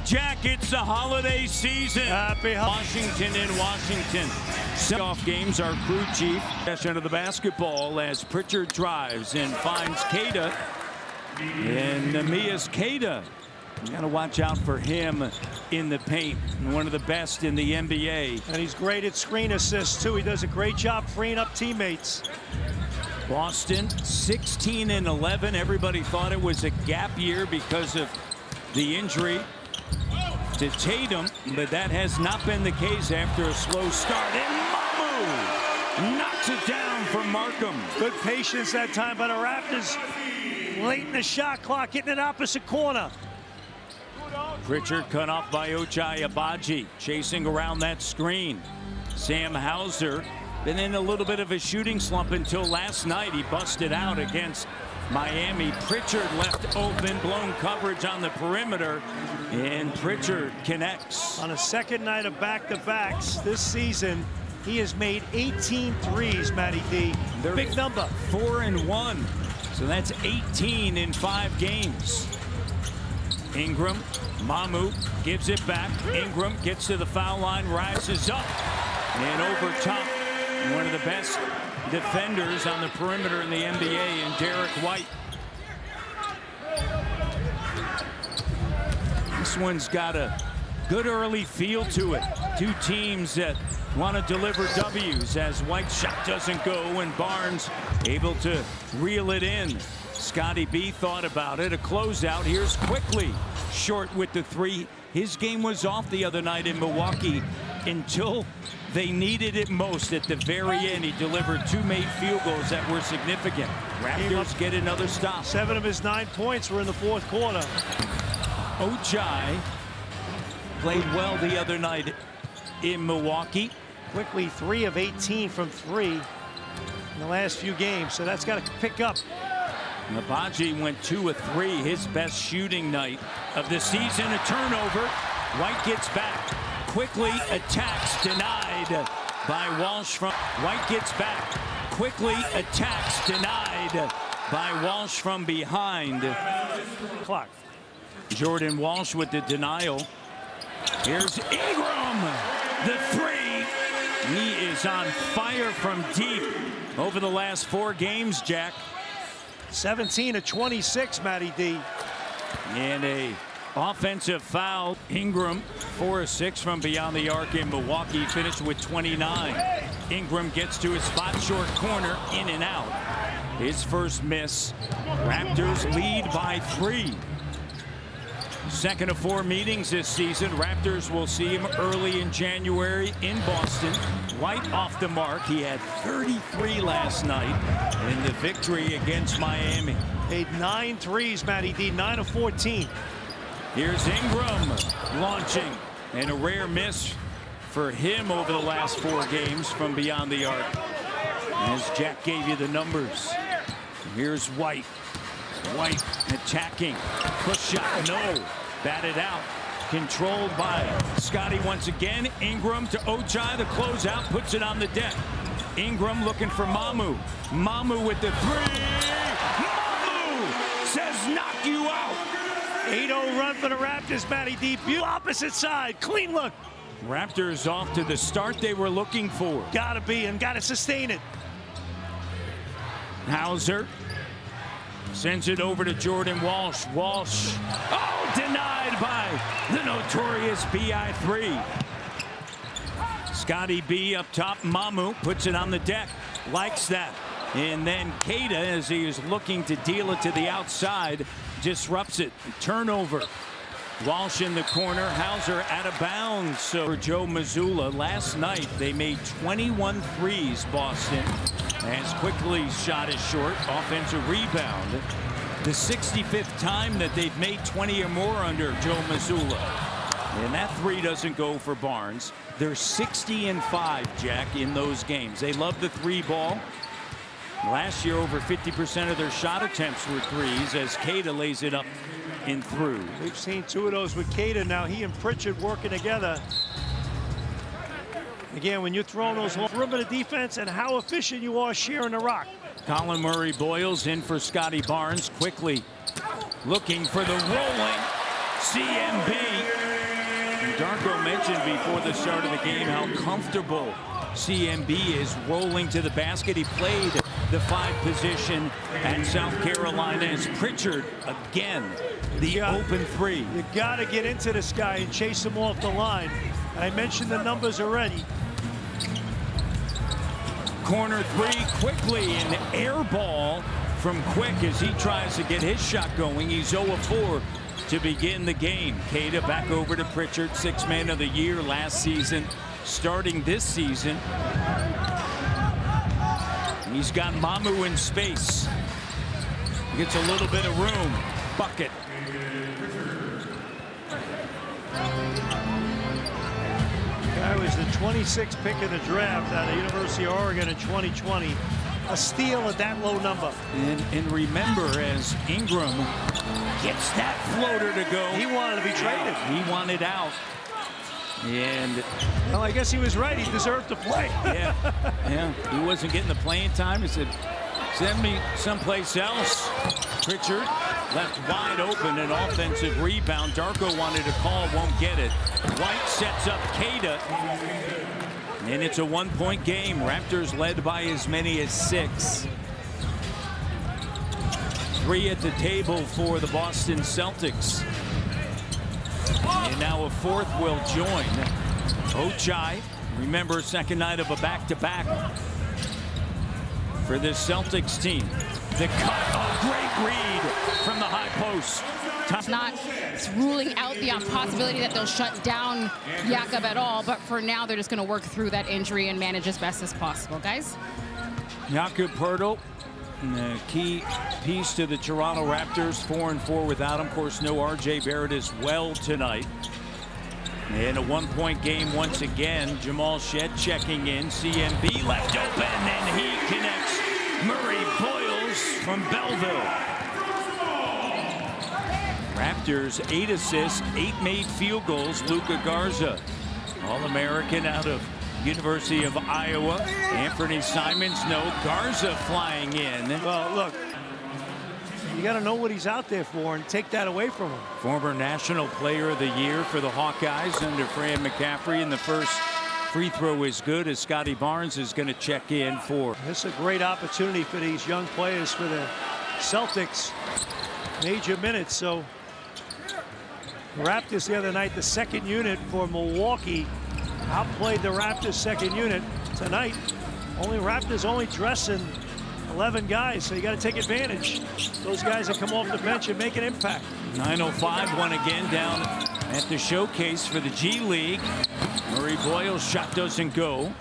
Jack, it's the holiday season. Happy Washington in Washington. Off games, our crew chief. Possession of the basketball as Pritchard drives and finds Queta. And Namias Queta. You got to watch out for him in the paint. One of the best in the NBA. And he's great at screen assists, too. He does a great job freeing up teammates. Boston 16 and 11. Everybody thought it was a gap year because of the injury to Tatum, but that has not been the case after a slow start. And Mamu knocks it down for Markham. Good patience that time by the Raptors. Late in the shot clock, hitting it opposite corner. Pritchard cut off by Ochai Agbaji, chasing around that screen. Sam Hauser been in a little bit of a shooting slump until last night. He busted out against Miami. Pritchard left open, blown coverage on the perimeter, and Pritchard connects. On a second night of back-to-backs this season, he has made 18 threes, Matty D. They're big number. 4-1, so that's 18 in 5 games. Ingram, Mamu gives it back. Ingram gets to the foul line, rises up, and over top, one of the best defenders on the perimeter in the NBA, and Derek White. This one's got a good early feel to it. Two teams that want to deliver W's as White's shot doesn't go and Barnes able to reel it in. Scotty B thought about it. A closeout. Here's Quickly short with the three. His game was off the other night in Milwaukee until they needed it most at the very end. He delivered 2 made field goals that were significant. Raptors get another stop. 7 of his 9 points were in the fourth quarter. Ochai played well the other night in Milwaukee. Quickly 3 of 18 from 3 in the last few games, so that's got to pick up. Agbaji went 2 of 3, his best shooting night of the season. A turnover. White gets back. Quickly attacks, denied by Walsh from White gets back. Quickly attacks, denied by Walsh from behind. Clock. Jordan Walsh with the denial. Here's Ingram, the 3. He is on fire from deep over the last 4 games, Jack. 17 of 26, Matty D. And a offensive foul. Ingram 4 of 6 from beyond the arc in Milwaukee, finished with 29. Ingram gets to his spot, short corner, in and out. His first miss. Raptors lead by 3. Second of 4 meetings this season. Raptors will see him early in January in Boston. White off the mark. He had 33 last night in the victory against Miami. Made 9 threes, Matty D. 9 of 14. Here's Ingram launching, and a rare miss for him over the last 4 games from beyond the arc. As Jack gave you the numbers. Here's White. White attacking. Push shot, no. Batted out. Controlled by Scotty once again. Ingram to Ochai. The closeout puts it on the deck. Ingram looking for Mamu. Mamu with the 3. Mamu says knock you out. 8-0 run for the Raptors, Matty D. Opposite side. Clean look. Raptors off to the start they were looking for. Gotta be and gotta sustain it. Hauser sends it over to Jordan Walsh. Walsh, oh, denied by the notorious BI3. Scotty B up top. Mamu puts it on the deck. Likes that. And then Queta, as he is looking to deal it to the outside, disrupts it. Turnover. Walsh in the corner. Hauser out of bounds. So for Joe Mazzulla, last night they made 21 threes, Boston. As Quickly's shot is short. Offensive rebound. The 65th time that they've made 20 or more under Joe Mazzulla. And that 3 doesn't go for Barnes. They're 60-5, Jack, in those games. They love the 3 ball. Last year, over 50% of their shot attempts were 3s as Queta lays it up and through. We've seen 2 of those with Queta. Now he and Pritchard working together. Again, when you're throwing those perimeter defense and how efficient you are sharing the rock. Colin Murray-Boyles in for Scotty Barnes. Quickly looking for the rolling CMB. Darko mentioned before the start of the game how comfortable CMB is rolling to the basket. He played the 5 position at South Carolina as Pritchard again, the open 3. You got to get into this guy and chase him off the line. And I mentioned the numbers already. Corner 3 quickly, an air ball from Quick as he tries to get his shot going. He's 0 of 4 to begin the game. Queta back over to Pritchard, 6th man of the year last season, starting this season. He's got Mamu in space. Gets a little bit of room. Bucket. Guy was the 26th pick in the draft out of the University of Oregon in 2020. A steal at that low number. And remember, as Ingram gets that floater to go. He wanted to be traded. He wanted out. And well, I guess he was right. He deserved to play. yeah. He wasn't getting the playing time. He said, send me someplace else. Pritchard left wide open, an offensive rebound. Darko wanted to call, won't get it. White sets up Queta. And it's a 1-point game. Raptors led by as many as 6. 3 at the table for the Boston Celtics. And now a 4th will join. Ochai, remember, second night of a back-to-back for this Celtics team. The cut, great read from the high post. It's ruling out the possibility that they'll shut down Jakob at all, but for now they're just going to work through that injury and manage as best as possible, guys. Jakob Poeltl, a key piece to the Toronto Raptors, 4-4 without him. Of course, no RJ Barrett as well tonight. In a 1-point game once again, Jamal Shed checking in. CMB left open, and he connects Murray Boyles from Belleville. Raptors 8 assists, 8 made field goals. Luka Garza, All-American out of University of Iowa. Anthony Simons, no. Garza flying in. Well, look, you got to know what he's out there for and take that away from him. Former National Player of the Year for the Hawkeyes under Fran McCaffrey. And the first free throw is good as Scotty Barnes is going to check in for. This is a great opportunity for these young players for the Celtics. Major minutes, so Raptors the other night, the second unit for Milwaukee, outplayed the Raptors second unit tonight. Raptors only dressing 11 guys, so you got to take advantage. Those guys that come off the bench and make an impact. 9:05, one again down at the showcase for the G League. Murray Boyle's shot doesn't go.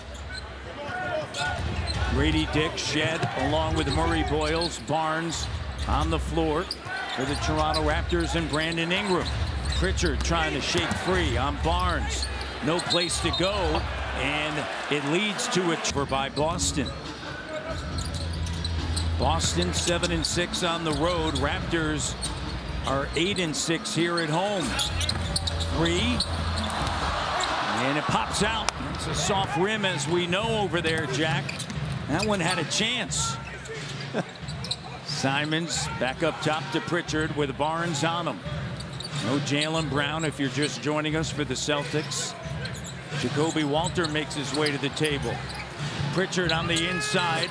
Grady Dick, Shed along with Murray Boyles, Barnes on the floor for the Toronto Raptors and Brandon Ingram. Pritchard trying to shake free on Barnes. No place to go, and it leads to a turnover by Boston. Boston 7-6 on the road. Raptors are 8-6 here at home. 3, and it pops out. It's a soft rim, as we know over there, Jack. That one had a chance. Simons back up top to Pritchard with Barnes on him. No Jaylen Brown if you're just joining us for the Celtics. Jacoby Walter makes his way to the table. Pritchard on the inside.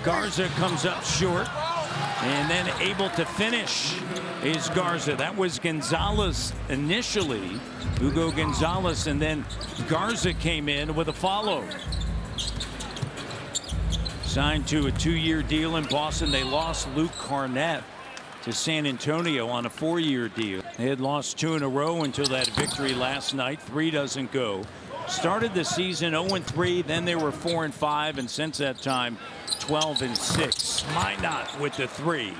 Garza comes up short. And then able to finish is Garza. That was Gonzalez initially. Hugo Gonzalez, and then Garza came in with a follow. Signed to a 2-year deal in Boston. They lost Luke Cornett to San Antonio on a 4-year deal. They had lost 2 in a row until that victory last night. 3 doesn't go. Started the season 0-3, then they were 4-5, and since that time 12-6. Minot with the 3.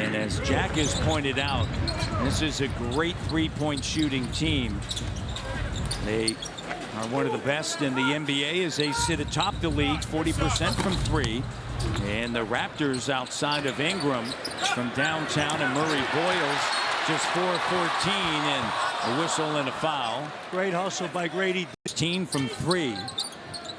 And as Jack has pointed out, this is a great 3-point shooting team. They are one of the best in the NBA as they sit atop the league, 40% from 3. And the Raptors outside of Ingram from downtown and Murray Boyles just 4-14, and a whistle and a foul. Great hustle by Grady. 16 from 3.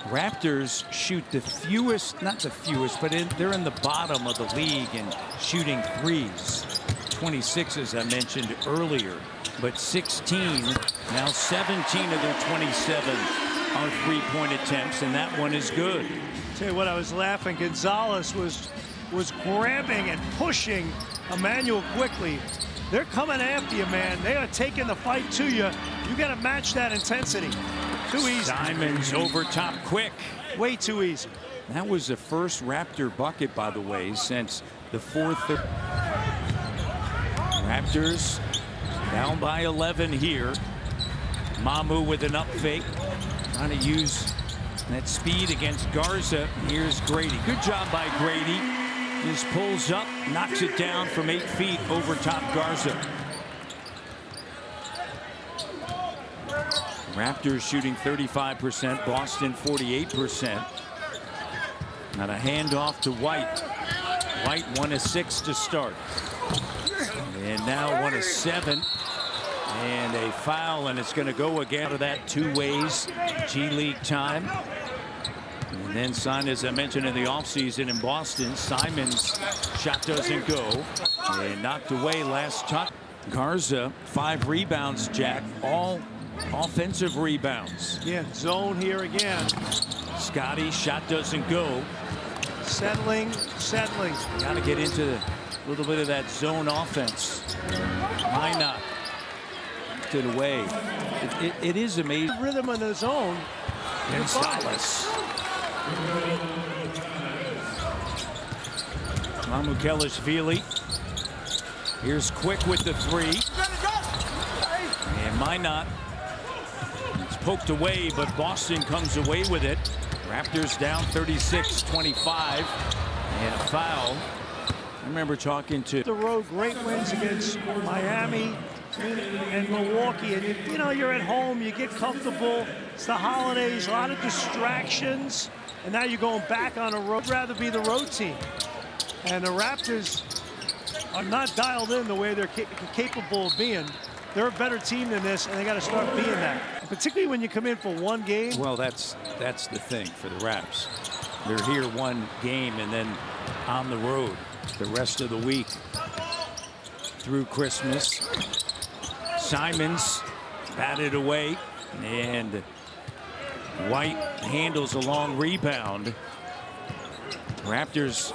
Raptors shoot the fewest, not the fewest, but they're in the bottom of the league in shooting threes. 26, as I mentioned earlier. but 16, now 17 of their 27 are three-point attempts, and that one is good. Tell you what, I was laughing. Gonzalez was grabbing and pushing Emmanuel quickly. They're coming after you, man. They are taking the fight to you. You got to match that intensity. Too easy. Simons over top quick. Way too easy. That was the first Raptor bucket, by the way, since the fourth. Raptors down by 11 here. Mamu with an up fake, trying to use that speed against Garza. Here's Grady. Good job by Grady. Just pulls up, knocks it down from 8 feet over top Garza. Raptors shooting 35%, Boston 48%. Now a handoff to White. White 1 of 6 to start. And now 1 of 7. And a foul, and it's going to go again out of that 2 ways. G League time. And then signed, as I mentioned, in the offseason in Boston. Simons' shot doesn't go. And knocked away last touch. Garza, 5 rebounds, Jack. All offensive rebounds. Yeah, zone here again. Scotty, shot doesn't go. Settling. Got to get into a little bit of that zone offense. Why not? It away. It is amazing. Rhythm in the zone. Gonzalez. Mamukelashvili. Here's Quick with the 3. And Minot. It's poked away, but Boston comes away with it. Raptors down 36-25. And a foul. I remember talking to the road, great wins against Miami and Milwaukee, and you know, you're at home, you get comfortable. It's the holidays, a lot of distractions, and now you're going back on a road. I'd rather be the road team, and the Raptors are not dialed in the way they're capable of being. They're a better team than this, and they got to start being that, particularly when you come in for one game. Well, that's the thing for the Raps. They're here one game and then on the road the rest of the week through Christmas. Simons batted away, and White handles a long rebound. Raptors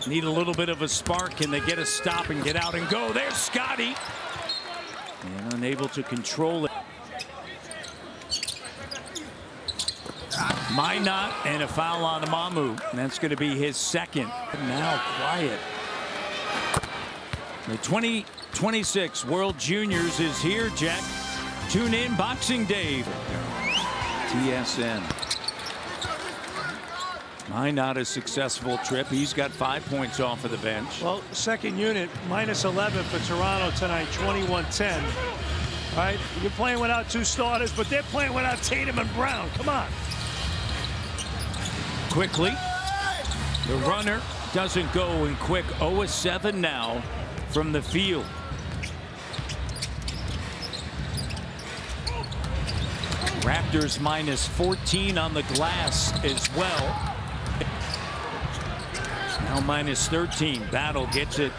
need a little bit of a spark. Can they get a stop and get out and go? There's Scotty, and unable to control it. Minot, and a foul on Mamu. And that's going to be his second. Now quiet. The 2026 World Juniors is here, Jack. Tune in Boxing Day. TSN. Minot a successful trip. He's got 5 points off of the bench. Well, second unit, minus 11 for Toronto tonight, 21-10. All right, you're playing without 2 starters, but they're playing without Tatum and Brown. Come on. Quickly, the runner doesn't go, and Quick 0 of 7 now from the field. Raptors minus 14 on the glass as well. Now minus 13. Battle gets it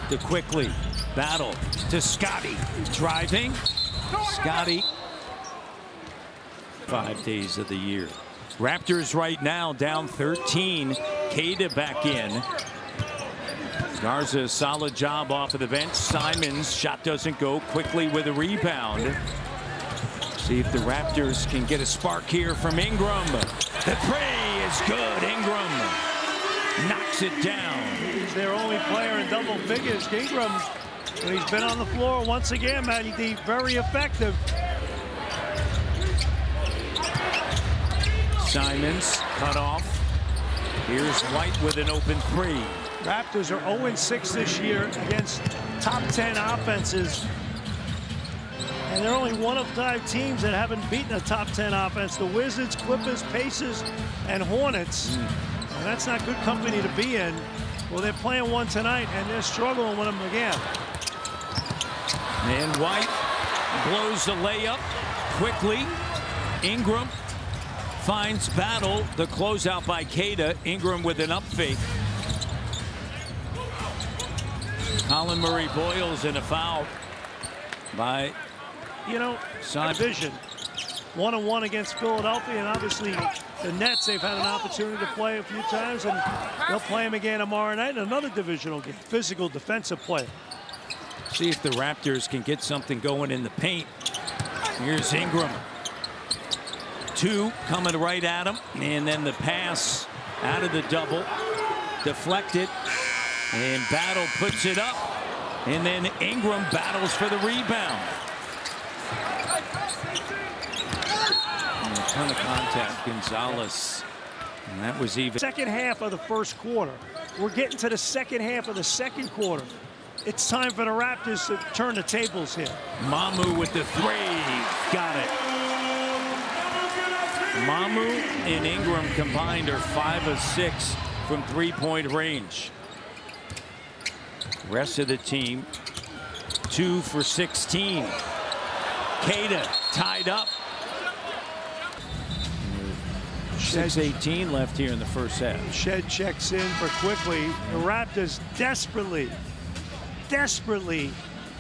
to Quickly. Battle to Scotty. Driving. Scotty. 5 days of the year. Raptors right now down 13. Queta back in. Garza, solid job off of the bench. Simons, shot doesn't go. Quickly with a rebound. See if the Raptors can get a spark here from Ingram. The three is good. Ingram knocks it down. He's their only player in double figures. Ingram, when he's been on the floor once again, man, he's very effective. Simons cut off. Here's White with an open 3. Raptors are 0-6 this year against top 10 offenses. And they're only one of 5 teams that haven't beaten a top 10 offense. The Wizards, Clippers, Pacers, and Hornets. And that's not good company to be in. Well, they're playing one tonight, and they're struggling with them again. And White blows the layup quickly. Ingram finds Battle. The closeout by Queta. Ingram with an up fake. Colin Murray Boyles, and a foul by you know, division. 1-1 against Philadelphia, and obviously the Nets, they've had an opportunity to play a few times, and they'll play them again tomorrow night in another divisional game. Physical defensive play. See if the Raptors can get something going in the paint. Here's Ingram. 2 coming right at him, and then the pass out of the double. Deflected, and Battle puts it up, and then Ingram battles for the rebound. And a ton of contact, Gonzalez, and that was even. Second half of the first quarter. We're getting to the second half of the second quarter. It's time for the Raptors to turn the tables here. Mamu with the 3, got it. Mamu and Ingram combined are 5 of 6 from 3-point range. Rest of the team 2 for 16. Queta tied up. 6:18 left here in the first half. Shed checks in for Quickly. The Raptors desperately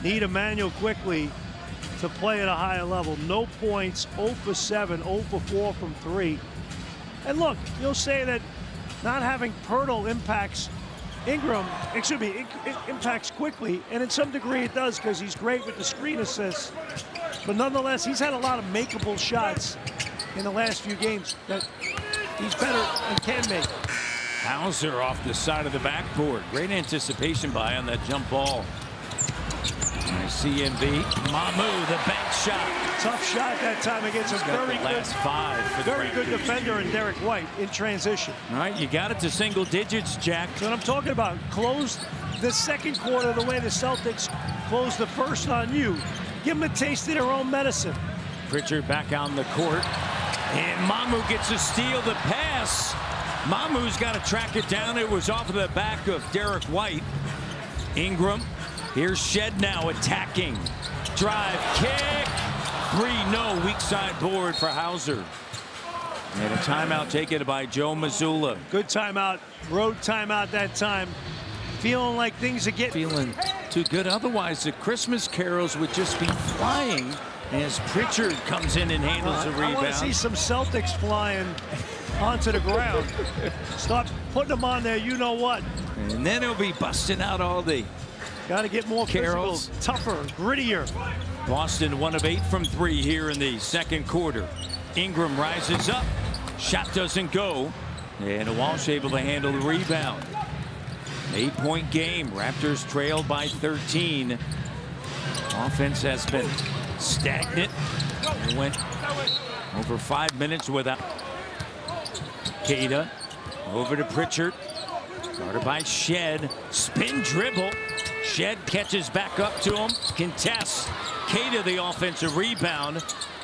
need Emmanuel Quickly to play at a higher level. No points, 0 for 7, 0 for 4 from 3. And look, you'll say that not having Pirtle impacts impacts Quickly, and in some degree it does because he's great with the screen assists. But nonetheless, he's had a lot of makeable shots in the last few games that he's better and can make. Hauser off the side of the backboard. Great anticipation by on that jump ball. CMB. Mamu, the bank shot. Tough shot that time against a very good defender in Derek White in transition. All right, you got it to single digits, Jack. That's what I'm talking about. Close the second quarter the way the Celtics closed the first on you. Give them a taste of their own medicine. Pritchard back on the court. And Mamu gets a steal. The pass. Mamu's got to track it down. It was off of the back of Derek White. Ingram. Here's Shed now attacking. Drive, kick. 3, no. Weak side board for Hauser. And a timeout taken by Joe Mazzulla. Good timeout. Road timeout that time. Feeling like things are getting... Feeling too good. Otherwise, the Christmas carols would just be flying as Pritchard comes in and handles the rebound. I want to see some Celtics flying onto the ground. Start putting them on there, you know what. And then he'll be busting out all the got to get more carols. Physical, tougher, grittier. Boston 1 of 8 from 3 here in the second quarter. Ingram rises up. Shot doesn't go. And Walsh able to handle the rebound. 8-point game. Raptors trailed by 13. Offense has been stagnant. They went over 5 minutes without. Queta over to Pritchard. Started by Shed. Spin dribble. Shed catches back up to him. Contests. Queta the offensive rebound.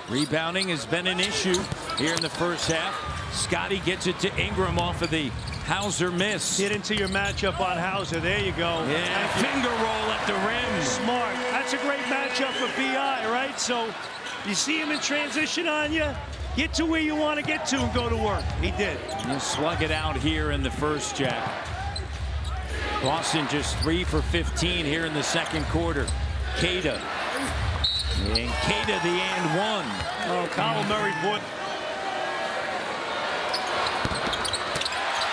Rebounding has been an issue here in the first half. Scotty gets it to Ingram off of the Hauser miss. Get into your matchup on Hauser. There you go. Yeah, finger roll at the rim. Smart. That's a great matchup for BI, right? So you see him in transition on you. Get to where you want to get to and go to work. He did. You slug it out here in the first, Jack. Boston just 3 for 15 here in the second quarter. Queta. And Queta the and one. Oh, Kyle Murray, boy.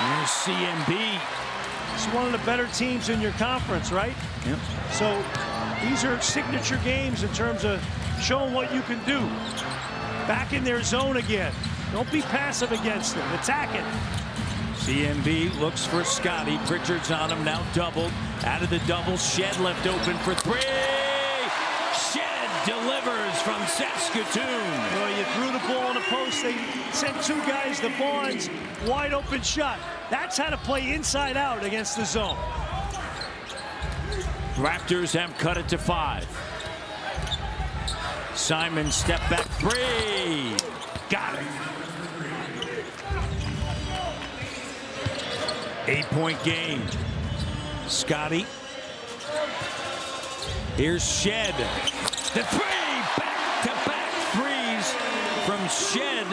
Here's CMB. It's one of the better teams in your conference, right? Yep. So these are signature games in terms of showing what you can do. Back in their zone again. Don't be passive against them. Attack it. CMB looks for Scotty. Pritchard's on him now, doubled. Out of the double, Shed left open for 3. Shed delivers from Saskatoon. Well, you threw the ball in the post. They sent 2 guys to Barnes. Wide open shot. That's how to play inside out against the zone. Raptors have cut it to 5. Simon step back 3. Got it. 8-point game. Scotty. Here's Shed. The 3. Back-to-back threes from Shed.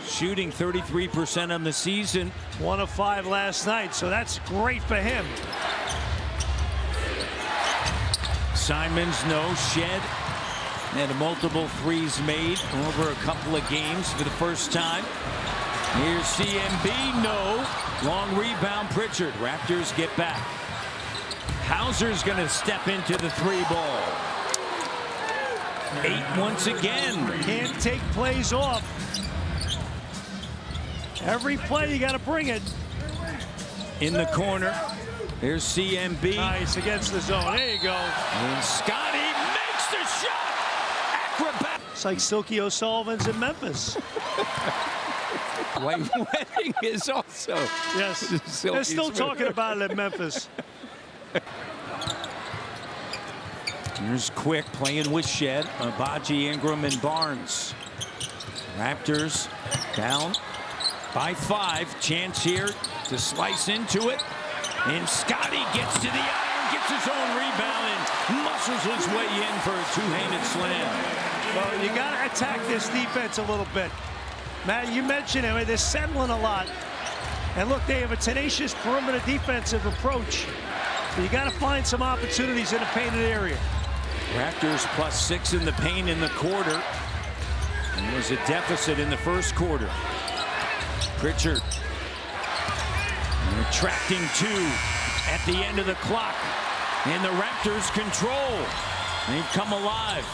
Shooting 33% on the season. 1 of 5 last night, so that's great for him. Simons, no. Shed had multiple threes made over a couple of games for the first time. Here's CMB, no. Long rebound, Pritchard. Raptors get back. Hauser's going to step into the 3-ball. 8 once again. Can't take plays off. Every play you got to bring it. In the corner. There's CMB. Nice against the zone. There you go. And Scotty makes the shot. Acrobat. It's like Silky O'Sullivan's in Memphis. White Wedding is also. Yes. They're still talking about it in Memphis. Here's Quick playing with Shed, Abaji, Ingram, and Barnes. Raptors down by 5. Chance here to slice into it. And Scotty gets to the iron, gets his own rebound, and muscles his way in for a two-handed slam. Well, you got to attack this defense a little bit. Matt, you mentioned it. They're settling a lot. And look, they have a tenacious perimeter defensive approach. So you got to find some opportunities in the painted area. Raptors +6 in the paint in the quarter. And there was a deficit in the first quarter. Pritchard attracting 2 at the end of the clock. And the Raptors control. They've come alive.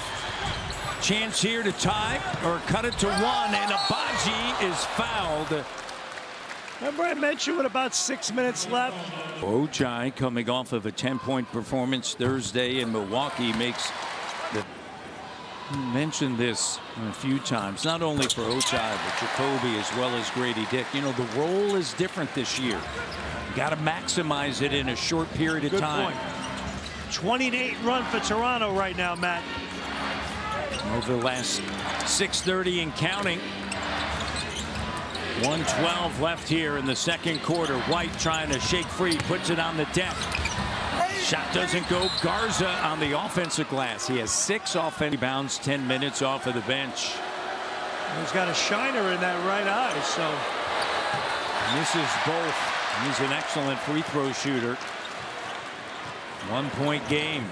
Chance here to tie or cut it to 1, and Abaji is fouled. Remember I mentioned with about 6 minutes left? Ochai, coming off of a 10-point performance Thursday in Milwaukee, makes the... mentioned this a few times, not only for Ochai, but Jacoby as well as Grady Dick. You know, the role is different this year. You got to maximize it in a short period of time. Good point. 20-8 run for Toronto right now, Matt. Over the last 6:30 and counting. 1:12 left here in the second quarter. White trying to shake free, puts it on the deck. Shot doesn't go. Garza on the offensive glass. He has 6 offensive rebounds, 10 minutes off of the bench. He's got a shiner in that right eye, so. Misses both. He's an excellent free throw shooter. 1-point game.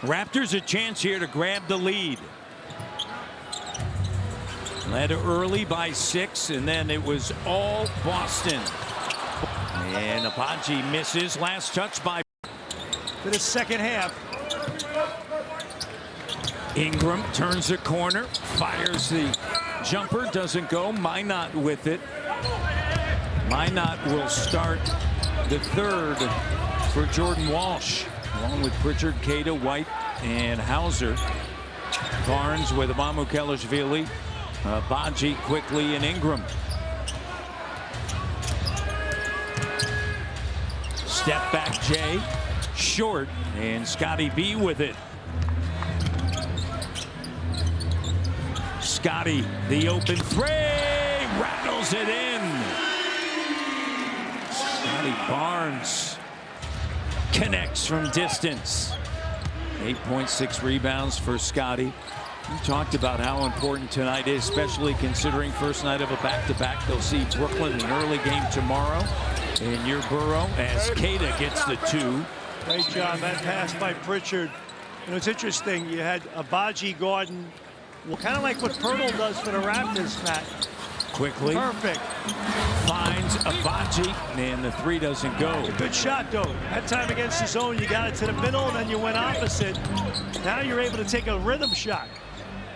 Raptors a chance here to grab the lead. Led early by 6, and then it was all Boston. And Abaji misses. Last touch by For the second half. Ingram turns the corner, fires the jumper, doesn't go. Minot with it. Minot will start the third for Jordan Walsh, along with Pritchard, Keita, White, and Hauser. Barnes with Mamukelashvili, Abaji quickly, and Ingram. Step back Jay, short, and Scotty B with it. Scotty, the open three, rattles it in. Scotty Barnes connects from distance. 8.6 rebounds for Scotty. We talked about how important tonight is, especially considering first night of a back-to-back. They'll see Brooklyn in an early game tomorrow. And your Burrow as Keita gets the 2. Great job. That pass by Pritchard. You know, it's interesting. You had Abaji, Gordon. Well, kind of like what Pirtle does for the Raptors, Matt. Quickly. Perfect. Finds Abaji, and the 3 doesn't go. It's a good shot, though. That time against the zone, you got it to the middle, and then you went opposite. Now you're able to take a rhythm shot.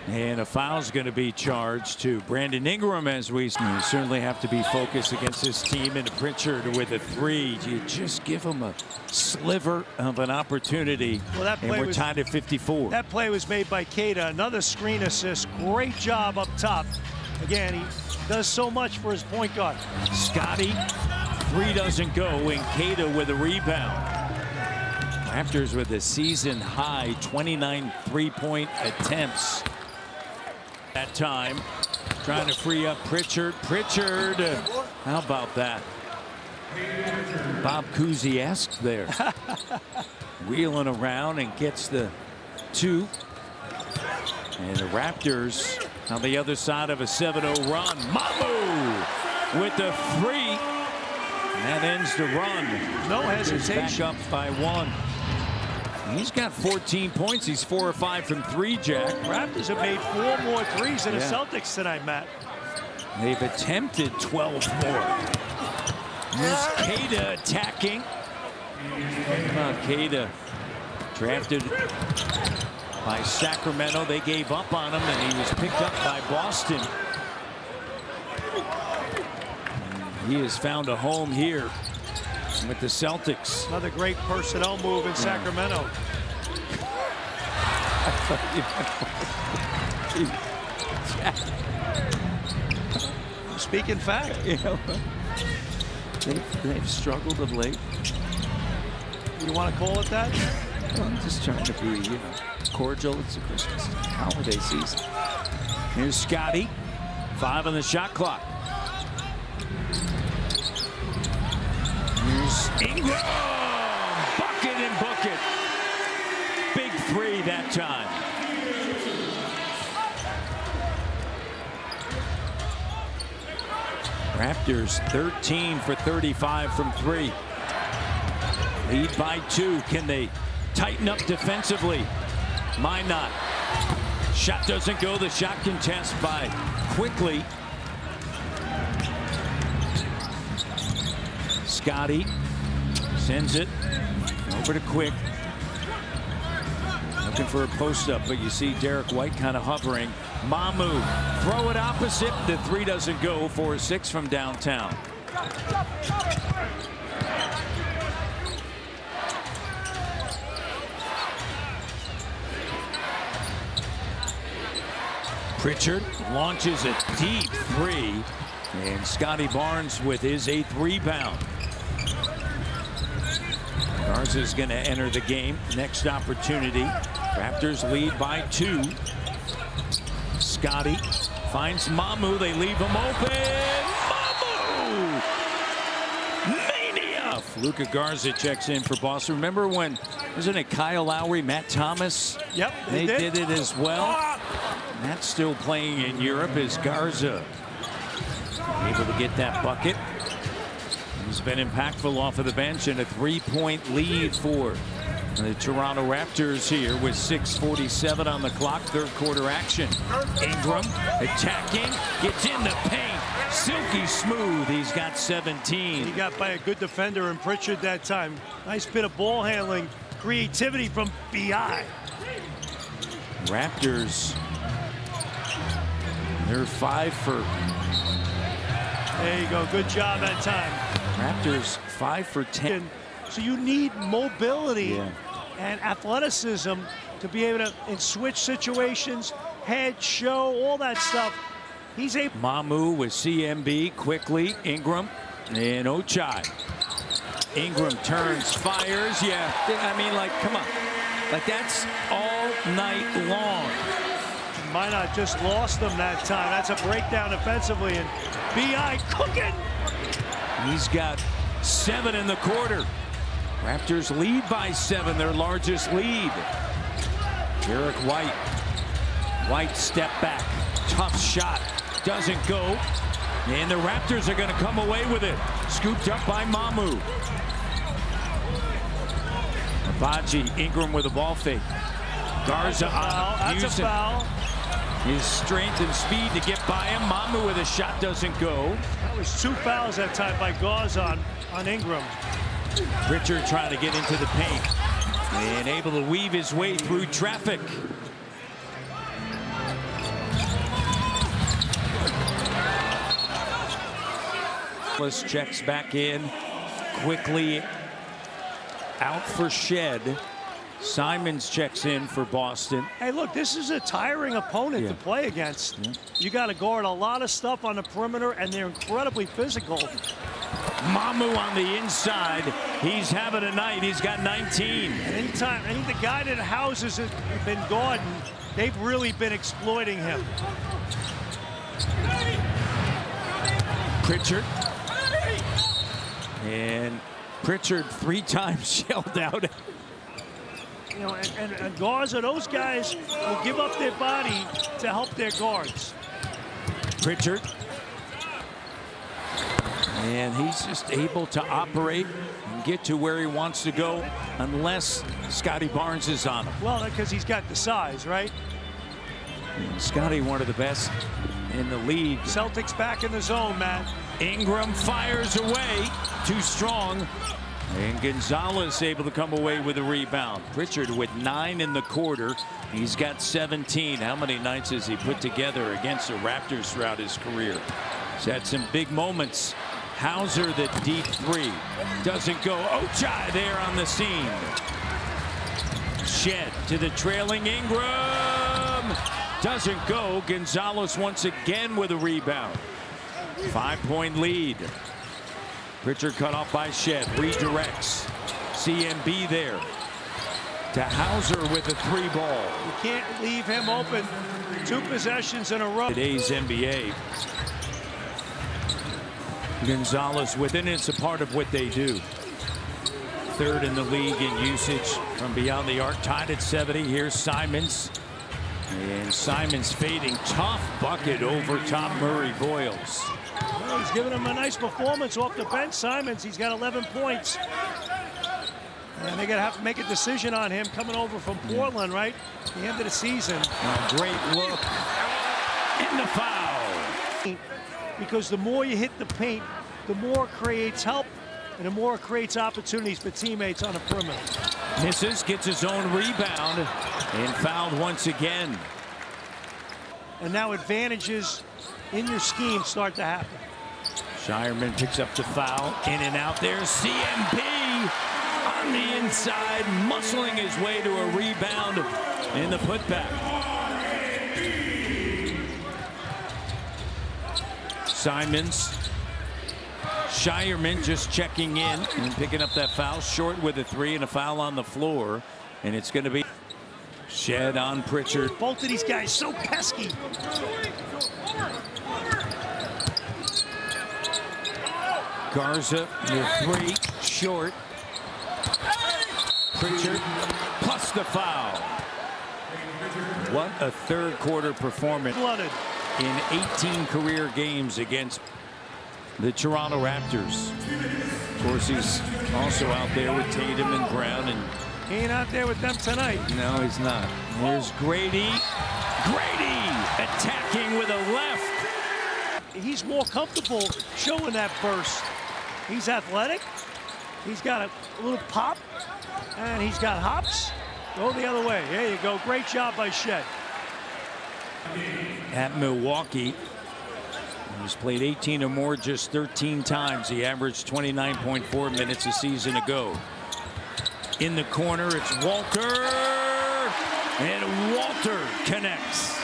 And a foul's going to be charged to Brandon Ingram, as we certainly have to be focused against this team. And Pritchard with a 3. You just give him a sliver of an opportunity. Well, that play and we're tied at 54. That play was made by Keita. Another screen assist. Great job up top. Again, he does so much for his point guard. Scotty, 3 doesn't go, and Keita with a rebound. Raptors with a season high 29 3-point attempts. That time, trying to free up Pritchard. Pritchard, how about that? Bob Cousy-esque there. Wheeling around and gets the 2. And the Raptors on the other side of a 7-0 run. Mamu with the 3. And that ends the run. No hesitation. Back up by 1. He's got 14 points. He's 4 or 5 from 3, Jack. Raptors have made 4 more threes than the Celtics tonight, Matt. They've attempted 12 more. Here's Queta attacking. Queta drafted by Sacramento. They gave up on him, and he was picked up by Boston. He has found a home here with the Celtics. Another great personnel move in Sacramento. Speaking fact. You know, they've struggled of late. You want to call it that? I'm just trying to be, cordial. It's a Christmas holiday season. Here's Scotty. 5 on the shot clock. Here's Ingram. Bucket and book it. Big 3 that time. Raptors 13 for 35 from 3. Lead by 2. Can they tighten up defensively? Might not. Shot doesn't go. The shot contest by Quickly. Scotty sends it over to Quick. Looking for a post-up, but you see Derek White kind of hovering. Mamu, throw it opposite. The 3 doesn't go. 4-6 from downtown. Pritchard launches a deep 3, and Scotty Barnes with his 8th rebound. Garza's going to enter the game. Next opportunity. Raptors lead by 2. Scotty finds Mamu. They leave him open. Mamu! Mania! Luka Garza checks in for Boston. Remember when, wasn't it Kyle Lowry, Matt Thomas? Yep, they did it as well. Matt's still playing in Europe as Garza able to get that bucket. He's been impactful off of the bench, and a 3-point lead for the Toronto Raptors here with 6:47 on the clock. Third quarter action. Ingram attacking, gets in the paint. Silky smooth. He's got 17. He got by a good defender in Pritchard that time. Nice bit of ball handling, creativity from BI. Raptors, they're 5 for. There you go. Good job that time. Raptors 5 for 10. So you need mobility and athleticism to be able to, in switch situations, head, show, all that stuff. He's able. Mamu with CMB, Quickly, Ingram, and Ochai. Ingram turns, fires. Yeah, I mean, like, come on. Like, that's all night long. Minot just lost them that time. That's a breakdown defensively, and BI cooking. He's got 7 in the quarter. Raptors lead by 7, their largest lead. Derek White. White step back. Tough shot. Doesn't go. And the Raptors are going to come away with it. Scooped up by Mamu. Abaji, Ingram with a ball fake. Garza That's a foul. His strength and speed to get by him. Mamu with a shot doesn't go. That was 2 fouls that time by Garza on Ingram. Pritchard trying to get into the paint and able to weave his way through traffic. Checks back in. Quickly out for Shed. Simons checks in for Boston. Hey, look, this is a tiring opponent to play against. You got to guard a lot of stuff on the perimeter, and they're incredibly physical. Mamu on the inside. He's having a night. He's got 19. And anytime, the guy that houses has been guarding, they've really been exploiting him. Pritchard. And Pritchard 3 times shelled out. You know, and Garza, those guys will give up their body to help their guards. Pritchard. And he's just able to operate and get to where he wants to go unless Scotty Barnes is on him. Well, because he's got the size, right? Scotty, one of the best in the league. Celtics back in the zone, Matt. Ingram fires away, too strong. And Gonzalez able to come away with a rebound. Pritchard with 9 in the quarter. He's got 17. How many nights has he put together against the Raptors throughout his career? He's had some big moments. Hauser, the deep three. Doesn't go. Ochai there on the scene. Shed to the trailing Ingram. Doesn't go. Gonzalez once again with a rebound. 5-point lead. Pritchard cut off by Shed. Redirects. CMB there. To Hauser with a 3 ball. You can't leave him open. 2 possessions in a row. Today's NBA. Gonzalez within it's a part of what they do. 3rd in the league in usage from beyond the arc. Tied at 70. Here's Simons. And Simons fading. Tough bucket over top Murray Boyles. Well, he's giving him a nice performance off the bench. Simons, he's got 11 points. And they're going to have to make a decision on him coming over from Portland, right? The end of the season. A great look. In the foul. Because the more you hit the paint, the more it creates help and the more it creates opportunities for teammates on the perimeter. Misses, gets his own rebound, and fouled once again. And now advantages in your scheme start to happen. Shireman picks up the foul. In and out there. CMB on the inside, muscling his way to a rebound in the putback. Simons. Shireman just checking in and picking up that foul. Short with a 3 and a foul on the floor. And it's going to be Shed on Pritchard. Both of these guys so pesky. Garza with 3, short. Pritchard plus the foul. What a 3rd quarter performance in 18 career games against the Toronto Raptors. Of course, he's also out there with Tatum and Brown. And he ain't out there with them tonight. No, he's not. Here's Grady. Grady attacking with a left. He's more comfortable showing that burst. He's athletic. He's got a little pop. And he's got hops. Go the other way. There you go. Great job by Shed. At Milwaukee, he's played 18 or more just 13 times. He averaged 29.4 minutes a season ago. In the corner, it's Walter. And Walter connects.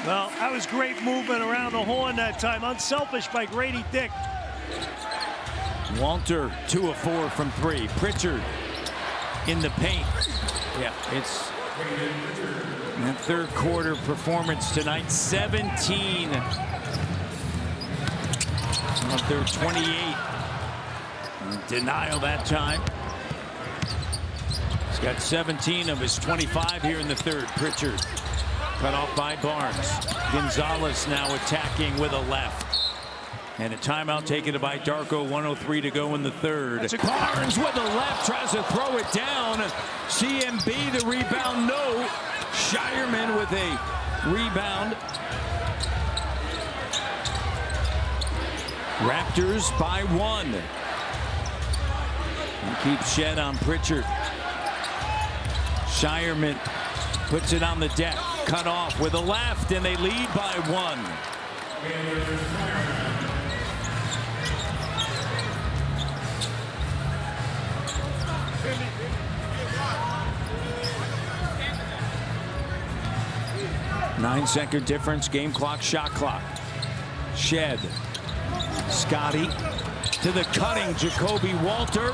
Well, that was great movement around the horn that time. Unselfish by Grady Dick. Walter 2 of 4 from 3. Pritchard in the paint. Yeah, it's that 3rd quarter performance tonight. 17 of their 28. Denial that time. He's got 17 of his 25 here in the 3rd. Pritchard cut off by Barnes. Gonzalez now attacking with a left. And a timeout taken by Darko. 1:03 to go in the 3rd. Barnes with a left, tries to throw it down. CMB the rebound, no. Shireman with a rebound. Raptors by 1. And keep Shed on Pritchard. Shireman puts it on the deck. Cut off with a left, and they lead by 1. 9-second difference, game clock, shot clock. Shed. Scotty to the cutting Jacoby Walter.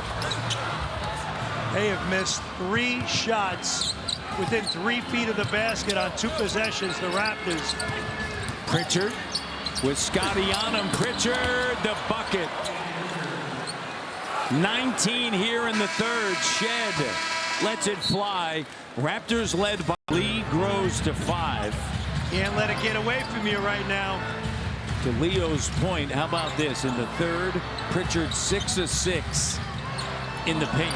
They have missed 3 shots within 3 feet of the basket on 2 possessions, the Raptors. Pritchard with Scotty on him. Pritchard, the bucket. 19 here in the 3rd. Shed lets it fly. Raptors led by Lee grows to 5. Can't let it get away from you right now. To Leo's point, how about this? In the 3rd, Pritchard 6 of 6. in the paint.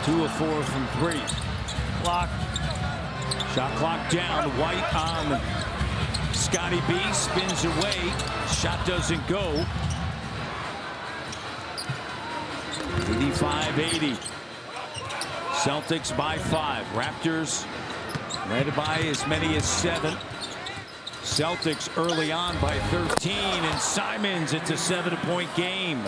2 of 4 from 3. Clock. Shot clock down. White on Scotty B. Spins away. Shot doesn't go. 85-80. Celtics by 5. Raptors led by as many as 7. Celtics early on by 13, and Simons, it's a 7-point game.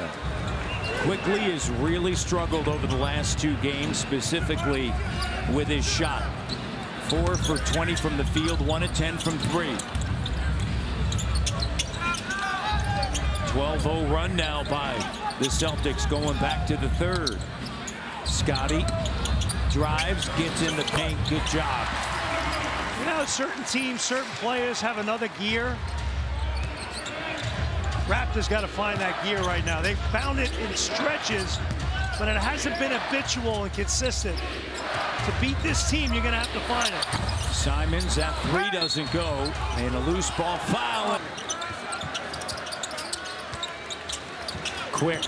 Quickly has really struggled over the last 2 games, specifically with his shot. 4 for 20 from the field, 1 of 10 from 3. 12-0 run now by the Celtics going back to the 3rd. Scotty drives, gets in the paint. Good job. You know, certain teams, certain players have another gear. Raptors got to find that gear right now. They found it in stretches, but it hasn't been habitual and consistent. To beat this team, you're going to have to find it. Simons, that 3 doesn't go, and a loose ball foul. Quick.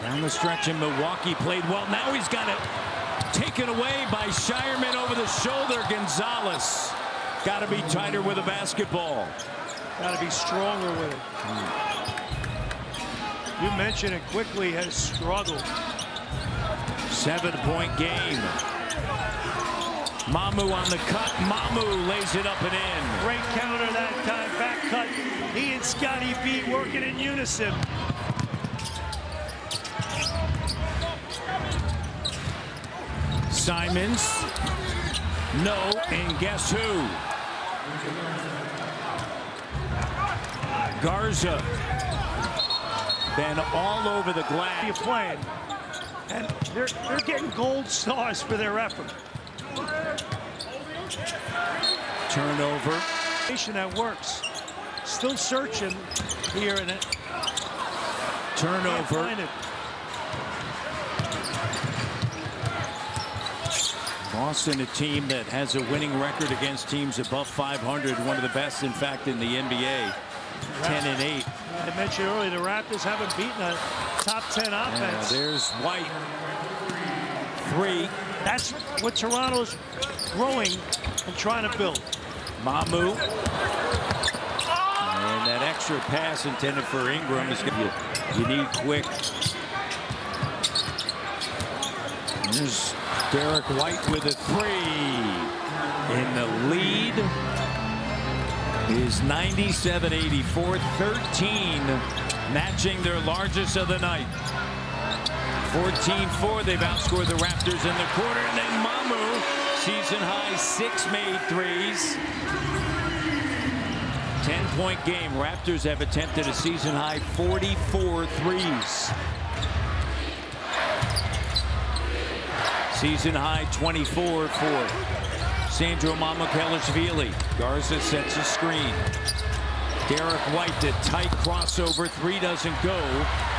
Down the stretch in Milwaukee, played well. Now he's got it taken away by Shireman over the shoulder. Gonzalez got to be tighter with a basketball. Got to be stronger with it. You mentioned it, quickly has struggled. 7-point game. Mamu on the cut. Mamu lays it up and in. Great counter that time. Back cut. He and Scotty B working in unison. Simons. No, and guess who? Garza. Been all over the glass. You're playing. And they're getting gold stars for their effort. Turnover. That works. Still searching here in it. Turnover. Boston, a team that has a winning record against teams above 500. One of the best, in fact, in the NBA. 10-8. I mentioned earlier, the Raptors haven't beaten a top 10 offense. Yeah, there's White. 3. That's what Toronto's growing and trying to build. Mamu. And that extra pass intended for Ingram is going to you need quick. There's Derek White with a 3. In the lead is 97-84, 13, matching their largest of the night. 14-4, they've outscored the Raptors in the quarter, and then Mamu, season high 6 made threes. 10-point game. Raptors have attempted a season high 44 threes. Season high 24 for Sandro Mamukelashvili. Garza sets a screen. Derek White, the tight crossover. 3 doesn't go.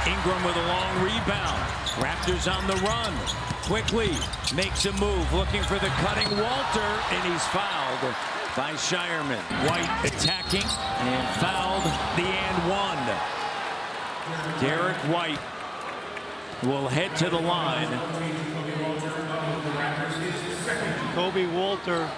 Ingram with a long rebound. Raptors on the run. Quickly makes a move, looking for the cutting Walter, and he's fouled by Shireman. White attacking and fouled the and one. Derek White will head to the line. Kobe Walter.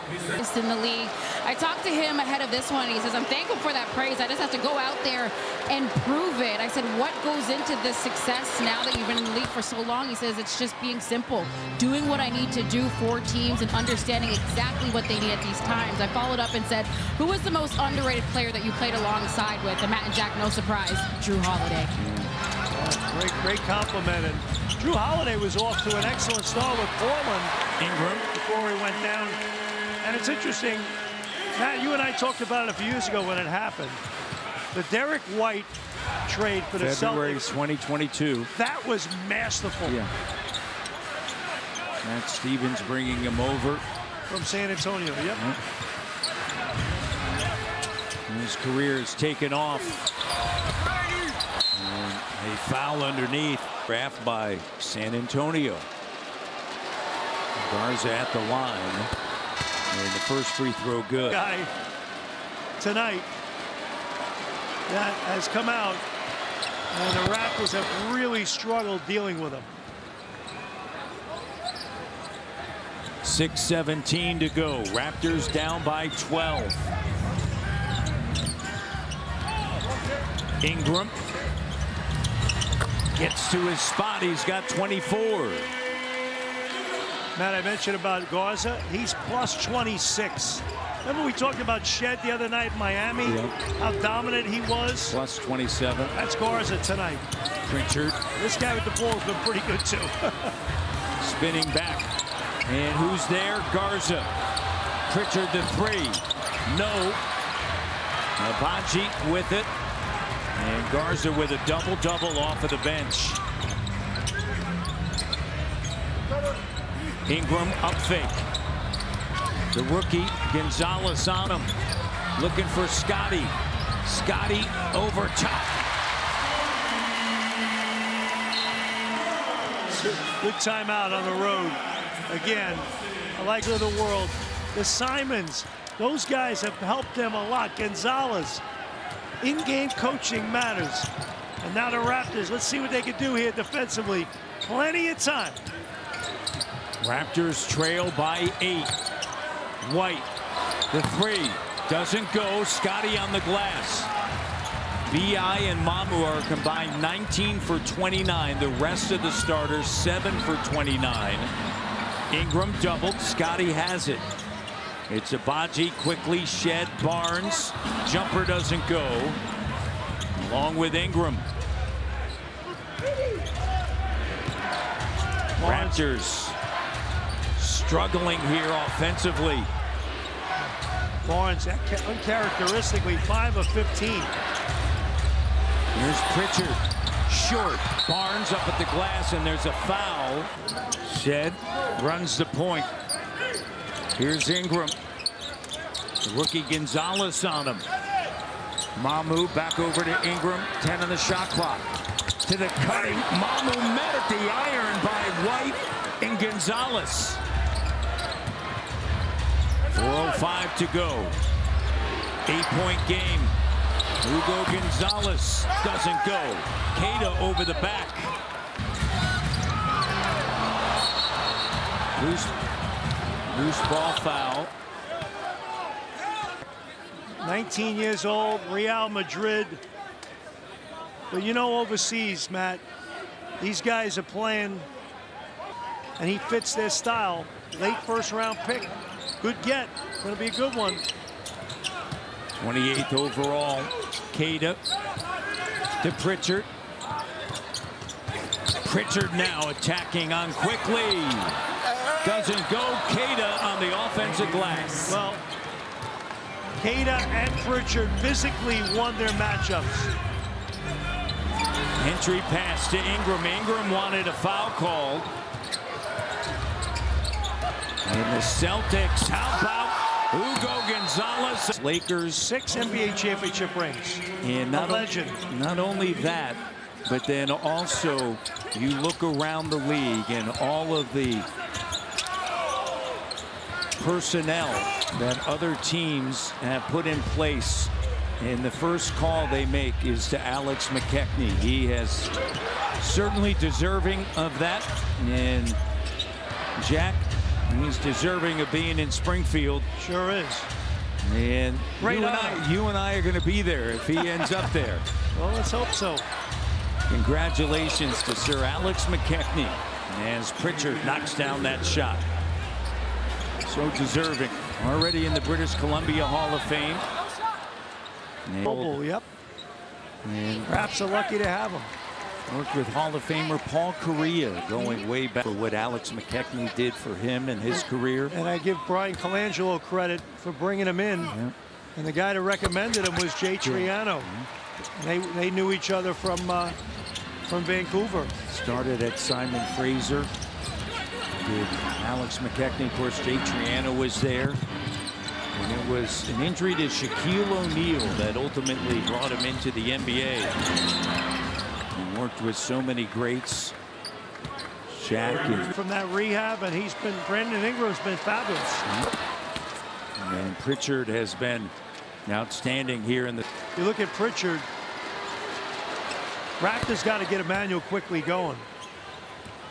In the league. I talked to him ahead of this one. He says, I'm thankful for that praise. I just have to go out there and prove it. I said, what goes into this success now that you've been in the league for so long? He says, it's just being simple, doing what I need to do for teams and understanding exactly what they need at these times. I followed up and said, who was the most underrated player that you played alongside with? And Matt and Jack, no surprise, Drew Holiday. Great compliment. And Drew Holiday was off to an excellent start with Portland. Ingram before he went down. And it's interesting, Matt, you and I talked about it a few years ago when it happened. The Derek White trade for the February Celtics. 2022. That was masterful. Yeah. Matt Stevens bringing him over. From San Antonio, yep. And his career has taken off. And a foul underneath. Draft by San Antonio. Garza at the line. And the first free throw good. Guy tonight that has come out And the Raptors have really struggled dealing with him. 6:17 to go. Raptors down by 12. Ingram gets to his spot. He's got 24. Matt, I mentioned about Garza. He's plus 26. Remember we talked about Shed the other night in Miami? Yep. How dominant he was? Plus 27. That's Garza tonight. Pritchard This guy with the ball has been pretty good, too. spinning back. And who's there? Garza. Pritchard the three. No. Abaji with it. And Garza with a double-double off of the bench. Ingram up fake. The rookie Gonzalez on him. Looking for Scotty. Scotty over top. Good timeout on the road. Again, I like the world. The Simons, those guys have helped them a lot. Gonzalez, in-game coaching matters. And now the Raptors, let's see what they can do here defensively. Plenty of time. Raptors trail by 8. White, the three, doesn't go. Scotty on the glass. B.I. and Mamu are combined 19 for 29. The rest of the starters 7 for 29. Ingram doubled. Scotty has it. It's Abaji quickly. Shed, Barnes. Jumper doesn't go. Along with Ingram. Raptors struggling here offensively. Barnes, uncharacteristically, 5 of 15. Here's Pritchard. Short. Barnes up at the glass, and there's a foul. Shed runs the point. Here's Ingram. The rookie Gonzalez on him. Mamu back over to Ingram. 10 on the shot clock. To the cutting. Mamu met at the iron by White and Gonzalez. 4:05 to go. 8-point game. Hugo Gonzalez doesn't go. Keita over the back. Loose ball foul. 19 years old, Real Madrid. But you know, overseas, Matt, these guys are playing, and he fits their style. Late first-round pick. Good get. Going to be a good one. 28th overall. Keita to Pritchard. Pritchard now attacking on quickly. Doesn't go. Keita on the offensive glass. Well, Keita and Pritchard physically won their matchups. Entry pass to Ingram. Ingram wanted a foul called. And the Celtics, how about Hugo Gonzalez? Lakers. 6 NBA championship rings. And a legend. Not only that, but then also you look around the league and all of the personnel that other teams have put in place. And the first call they make is to Alex McKechnie. He has certainly deserving of that. And Jack, he's deserving of being in Springfield. Sure is. And you and I are going to be there if he ends up there. Well, let's hope so. Congratulations to Sir Alex McKechnie as Pritchard knocks down that shot. So deserving. Already in the British Columbia Hall of Fame. Mobile, yep. And Raps are lucky to have him. worked with Hall of Famer Paul Correa, going way back for what Alex McKechnie did for him and his career. And I give Brian Colangelo credit for bringing him in. Yep. And the guy that recommended him was Jay Triano. And they knew each other from Vancouver. Started at Simon Fraser. Did Alex McKechnie, of course, Jay Triano was there. And it was an injury to Shaquille O'Neal that ultimately brought him into the NBA. And worked with so many greats. Shaq and From that rehab, and Brandon Ingram's been fabulous. And Pritchard has been outstanding here in the. You look at Pritchard, Raptors got to get Emmanuel quickly going.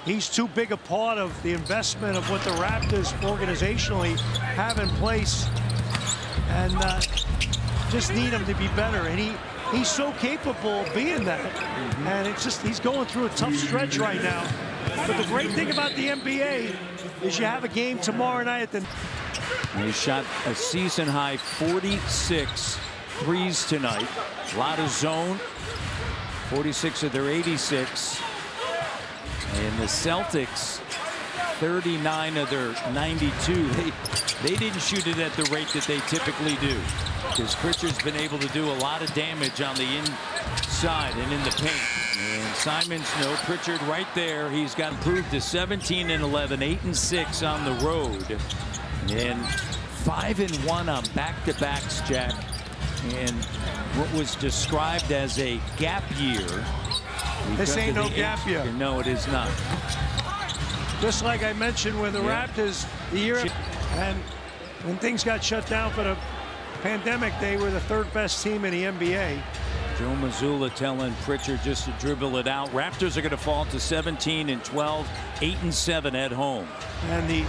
He's too big a part of the investment of what the Raptors organizationally have in place, and just need him to be better. And he's so capable of being that. And it's just, he's going through a tough stretch right now. But the great thing about the NBA is you have a game tomorrow night at the... And he shot a season-high 46 threes tonight. A lot of zone. 46 of their 86. And the Celtics, 39 of their 92. They didn't shoot it at the rate that they typically do, because Pritchard's been able to do a lot of damage on the inside and in the paint. And Simons, no, Pritchard right there. He's got improved to 17 and 11, 8 and 6 on the road, and 5 and 1 on back-to-backs, Jack. And what was described as a gap year. This ain't no gap year. No, it is not. Just like I mentioned with the Raptors the year, and when things got shut down for the pandemic, they were the third best team in the NBA. Joe Mazzulla telling Pritchard just to dribble it out. Raptors are going to fall to 17 and 12, 8 and 7 at home. And the